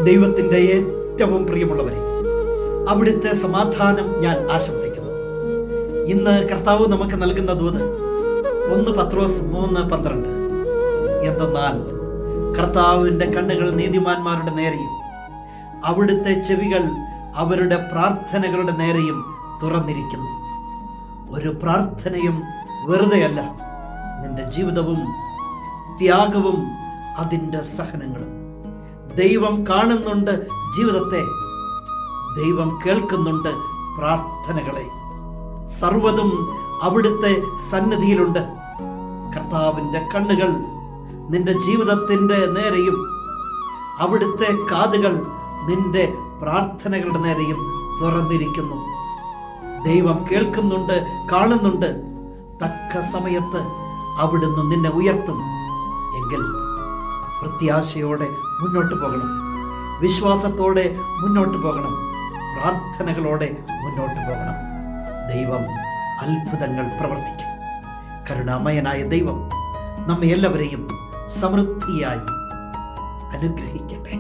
ദൈവത്തിൻ്റെ ഏറ്റവും പ്രിയമുള്ളവരെ, അവിടുത്തെ സമാധാനം ഞാൻ ആശംസിക്കുന്നു. ഇന്ന് കർത്താവ് നമുക്ക് നൽകുന്ന ദൂത് 1 പത്രോസ് 3:12. എന്തെന്നാൽ കർത്താവിൻ്റെ കണ്ണുകൾ നീതിമാന്മാരുടെ നേരെയും അവിടുത്തെ ചെവികൾ അവരുടെ പ്രാർത്ഥനകളുടെ നേരെയും തുറന്നിരിക്കുന്നു. ഒരു പ്രാർത്ഥനയും വെറുതെയല്ല. നിന്റെ ജീവിതവും ത്യാഗവും അതിൻ്റെ സഹനങ്ങളും ദൈവം കാണുന്നുണ്ട്. ജീവിതത്തെ ദൈവം കേൾക്കുന്നുണ്ട്. പ്രാർത്ഥനകളെ സർവ്വതും അവിടുത്തെ സന്നിധിയിലുണ്ട്. കർത്താവിൻ്റെ കണ്ണുകൾ നിന്റെ ജീവിതത്തിൻ്റെ നേരെയും അവിടുത്തെ കാതുകൾ നിന്റെ പ്രാർത്ഥനകളുടെ നേരെയും തുറന്നിരിക്കുന്നു. ദൈവം കേൾക്കുന്നുണ്ട്, കാണുന്നുണ്ട്. തക്ക സമയത്ത് അവിടുന്ന് നിന്നെ ഉയർത്തും. എങ്കിൽ പ്രത്യാശയോടെ മുന്നോട്ട് പോകണം, വിശ്വാസത്തോടെ മുന്നോട്ട് പോകണം, പ്രാർത്ഥനകളോടെ മുന്നോട്ട് പോകണം. ദൈവം അത്ഭുതങ്ങൾ പ്രവർത്തിക്കും. കരുണാമയനായ ദൈവം നമ്മെ എല്ലാവരെയും സമൃദ്ധിയായി അനുഗ്രഹിക്കട്ടെ.